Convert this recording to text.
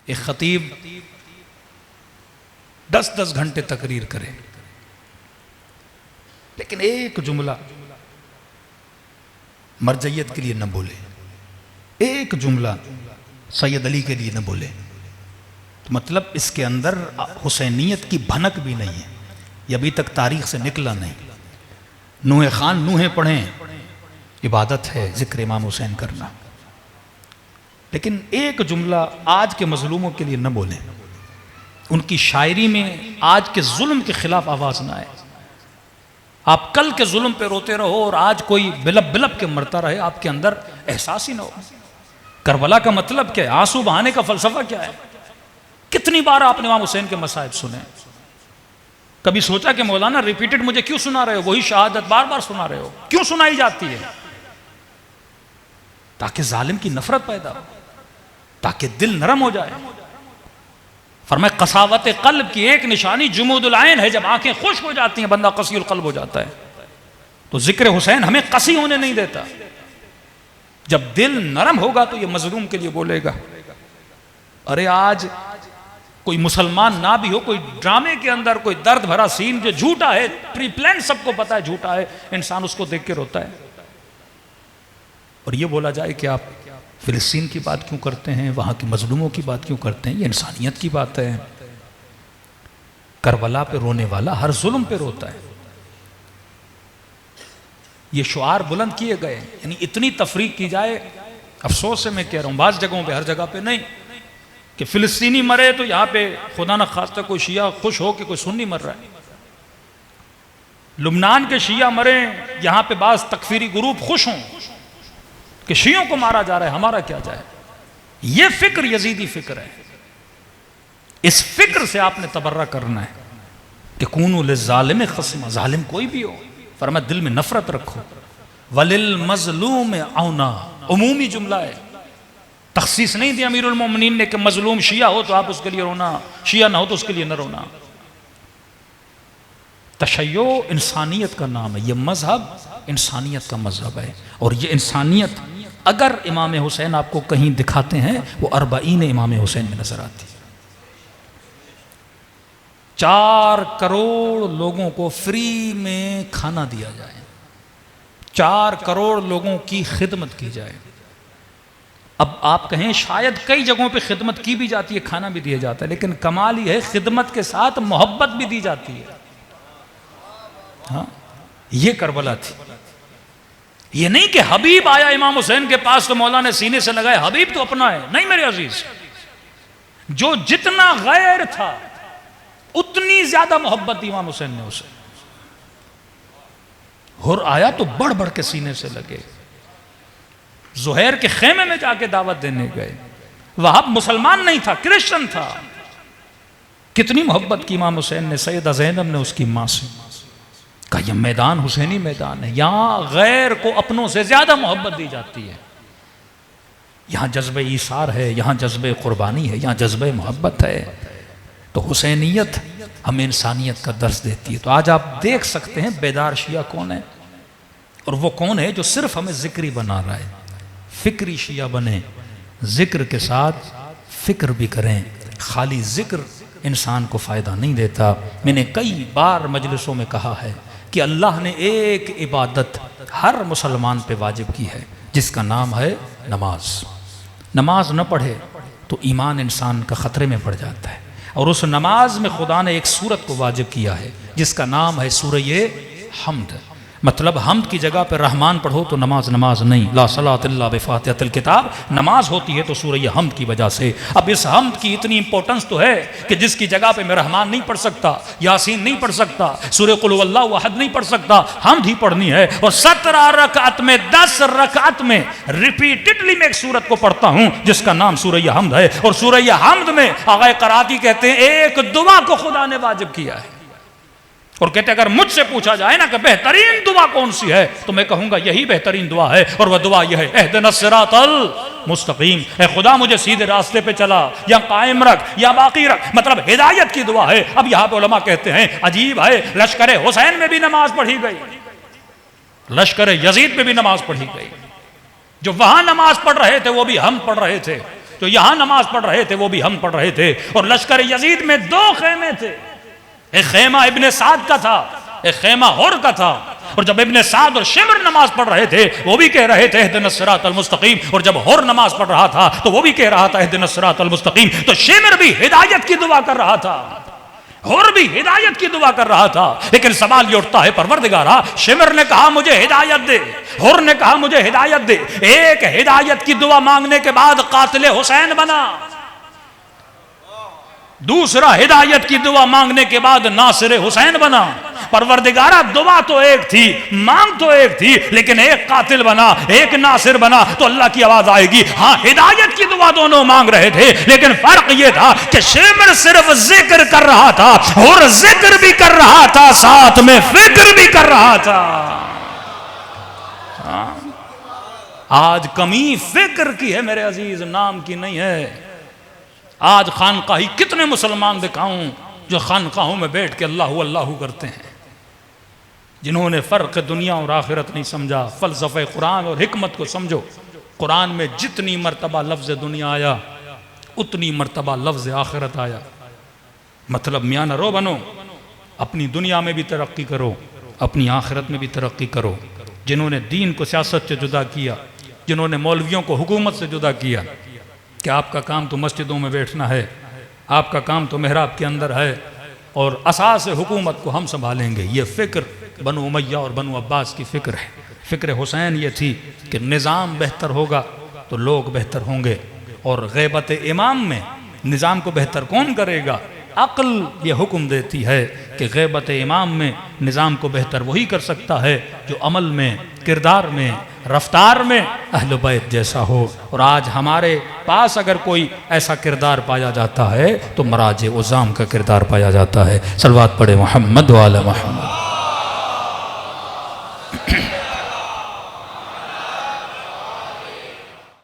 एक खतीब 10-10 घंटे तकरीर करे, लेकिन एक जुमला मरजैयत के लिए न बोले, एक जुमला सैयद अली के लिए न बोले, तो मतलब इसके अंदर हुसैनियत की भनक भी नहीं है, ये अभी तक तारीख से निकला नहीं। नूहे खान नूहे पढ़ें, इबादत है जिक्र इमाम हुसैन करना, लेकिन एक जुमला आज के मजलूमों के लिए न बोलें, उनकी शायरी में आज के जुल्म के खिलाफ आवाज ना आए। आप कल के जुल्म पे रोते रहो और आज कोई बिलब बिलब के मरता रहे, आपके अंदर एहसास ही ना हो। करबला का मतलब क्या है, आंसू बहाने का फलसफा क्या है? कितनी बार आपने इमाम हुसैन के मसाइब सुने? कभी सोचा कि मौलाना रिपीटेड मुझे क्यों सुना रहे हो, वही शहादत बार बार सुना रहे हो, क्यों सुनाई जाती है? ताकि जालिम की नफरत पैदा हो, ताकि दिल नरम हो जाए। फरमाए कसावत कल्ब की एक निशानी जुमूदुल आइन है, जब आंखें खुश हो जाती हैं बंदा कसीउल कल्ब हो जाता है। तो जिक्र हुसैन हमें कसी होने नहीं देता। जब दिल नरम होगा तो ये मजलूम के लिए बोलेगा। अरे आज कोई मुसलमान ना भी हो, कोई ड्रामे के अंदर कोई दर्द भरा सीन जो झूठा है, प्री प्लान सबको पता है झूठा है, इंसान उसको देख के रोता है। और ये बोला जाए कि आप फिलिस्तीन की बात क्यों करते हैं, वहां के मजलूमों की बात क्यों करते हैं? ये इंसानियत की बात है। करबला पे रोने वाला हर जुल्म पे रोता है। ये शुआर बुलंद किए गए, यानी इतनी तफरीक की जाए, अफसोस से मैं कह रहा हूं बाज़ जगहों पे, हर जगह पे नहीं, कि फिलिस्तीनी मरे तो यहां पे खुदा न खास्ता कोई शिया खुश हो कि कोई सुन्नी मर रहा है। लुबनान के शिया मरे, यहां पे बाज़ तकफीरी ग्रुप खुश हों कि शियों को मारा जा रहा है, हमारा क्या जाए। यह फिक्र यजीदी फिक्र है। इस फिक्र से आपने तबर्रा करना है कि कूनू लिज़्ज़ालिम खस्मा, जालिम कोई भी हो, फरमाया दिल में नफरत रखो। वलिल मज़लूम औना, उमूमी जुमला है, तखसीस नहीं दी अमीरुल मोमिनीन ने कि मजलूम शिया हो तो आप उसके लिए रोना, शिया ना हो तो उसके लिए न रोना। तशय्यो इंसानियत का नाम है, यह मजहब इंसानियत का मजहब है। और ये इंसानियत अगर इमाम हुसैन आपको कहीं दिखाते हैं, वो अरबाईन इमाम हुसैन में नजर आती है। 4 करोड़ लोगों को फ्री में खाना दिया जाए, 4 करोड़ लोगों की खिदमत की जाए। अब आप कहें शायद कई जगहों पे खिदमत की भी जाती है, खाना भी दिया जाता है, लेकिन कमाल ही है खिदमत के साथ मोहब्बत भी दी जाती है। हाँ, ये करबला थी। ये नहीं कि हबीब आया इमाम हुसैन के पास तो मौला ने सीने से लगाया, हबीब तो अपना है। नहीं मेरे अजीज, जो जितना गैर था उतनी ज्यादा मोहब्बत दी इमाम हुसैन ने उसे। हुर आया तो बढ़ बढ़ के सीने से लगे। जुहैर के खेमे में जाके दावत देने गए, वहाब मुसलमान नहीं था, क्रिश्चियन था। कितनी मोहब्बत की इमाम हुसैन ने सैयदा ज़ैनब ने उसकी मां से। कहा यह मैदान हुसैनी मैदान है, यहां गैर को अपनों से ज्यादा मोहब्बत दी जाती है। यहां जज्बे ईसार है, यहां जज्बे कुर्बानी है, यहां जज्बे मोहब्बत है। तो हुसैनियत हमें इंसानियत का दर्स देती है। तो आज आप देख सकते हैं बेदार शिया कौन है, और वो कौन है जो सिर्फ हमें जिक्री बना रहा है। फिक्री शिया बने, जिक्र के साथ फिक्र भी करें। खाली जिक्र इंसान को फ़ायदा नहीं देता। मैंने कई बार मजलिसों में कहा है कि अल्लाह ने एक इबादत हर मुसलमान पे वाजिब की है, जिसका नाम है नमाज। नमाज न पढ़े तो ईमान इंसान का ख़तरे में पड़ जाता है। और उस नमाज में खुदा ने एक सूरत को वाजिब किया है, जिसका नाम है सूरह हम्द। मतलब हम्द की जगह पर रहमान पढ़ो तो नमाज नमाज नहीं। ला सलात इल्ला बिफातिहतिल किताब, नमाज होती है तो सूरह हम्द की वजह से। अब इस हम्द की इतनी इंपॉर्टेंस तो है कि जिसकी जगह पे मैं रहमान नहीं पढ़ सकता, यासीन नहीं पढ़ सकता, सूरह कुल हुवल्लाहु अहद नहीं पढ़ सकता, हम्द ही पढ़नी है। और 17 रकात में 10 रकात में रिपीटेडली मैं एक सूरत को पढ़ता हूं जिसका नाम सूरह हम्द है। और सूरह हम्द में आगे कराती कहते हैं एक दुआ को खुदा ने वाजिब किया है। और कहते अगर मुझसे पूछा जाए ना कि बेहतरीन दुआ कौन सी है, तो मैं कहूंगा यही बेहतरीन दुआ है। और वह दुआ यह है, एहदिनस सिरातल मुस्तकीम, ए खुदा मुझे सीधे रास्ते पे चला, या कायम रख या बाकी रख, मतलब हिदायत की दुआ है। अब यहां पे उलमा कहते हैं अजीब है, लश्कर हुसैन में भी नमाज पढ़ी गई, लश्कर यजीद में भी नमाज पढ़ी गई। जो वहां नमाज पढ़ रहे थे वो भी हम पढ़ रहे थे। जो यहां नमाज पढ़ रहे थे वो भी हम पढ़ रहे थे। और लश्कर यजीद में 2 खेमे थे, एक खेमा इब्ने साद का था, एक खेमा हुर का था। और जब इब्ने साद और शिमर नमाज पढ़ रहे थे वो भी कह रहे थे इहदिनस सिरातल मुस्तकीम, और जब हुर नमाज पढ़ रहा था तो वो भी कह रहा था इहदिनस सिरातल मुस्तकीम। तो शिमर भी हिदायत की दुआ कर रहा था, हुर भी हिदायत की दुआ कर रहा था। लेकिन सवाल ये उठता है, परवरदिगारा, शिमर ने कहा मुझे हिदायत दे, हुर ने कहा मुझे हिदायत दे। एक हिदायत की दुआ मांगने के बाद कातिल हुसैन बना, दूसरा हिदायत की दुआ मांगने के बाद नासिर हुसैन बना। परवरदिगारा, दुआ तो एक थी, मांग तो एक थी, लेकिन एक कातिल बना, एक नासिर बना, तो अल्लाह की आवाज आएगी। हाँ, हिदायत की दुआ दोनों मांग रहे थे, लेकिन फर्क यह था कि शिमर सिर्फ जिक्र कर रहा था और जिक्र भी कर रहा था, साथ में फिक्र भी कर रहा था। आज कमी फिक्र की है मेरे अजीज, नाम की नहीं है। आज खानकाही कितने मुसलमान दिखाऊं जो खानकाहों में बैठ के अल्लाह अल्लाह करते हैं, जिन्होंने फ़र्क दुनिया और आखिरत नहीं समझा। फ़लसफ़े कुरान और हिकमत को समझो। कुरान में जितनी मरतबा लफ्ज़ दुनिया आया उतनी मरतबा लफ्ज़ आखिरत आया। मतलब मियाँ न रो बनो, अपनी दुनिया में भी तरक्की करो, अपनी आखिरत में भी तरक्की करो। जिन्होंने दीन को सियासत से जुदा किया, जिन्होंने मौलवियों को हुकूमत से जुदा किया कि आपका काम तो मस्जिदों में बैठना है, आपका काम तो मेहराब के अंदर है और असास हुकूमत को हम संभालेंगे। ये फ़िक्र बनु उमैया और बनु अब्बास की फ़िक्र है। फ़िक्र हुसैन ये थी कि निज़ाम बेहतर होगा तो लोग बेहतर होंगे, और ग़ैबत इमाम में निज़ाम को बेहतर कौन करेगा? अक्ल ये हुक्म देती है कि ग़ैबत इमाम में निज़ाम को बेहतर वही कर सकता है जो अमल में, किरदार में, रफ्तार में अहले बैत जैसा हो। और आज हमारे पास अगर कोई ऐसा किरदार पाया जाता है तो मराज उज़ाम का किरदार पाया जाता है। सलवात पढ़े मोहम्मद वाला मोहम्मद।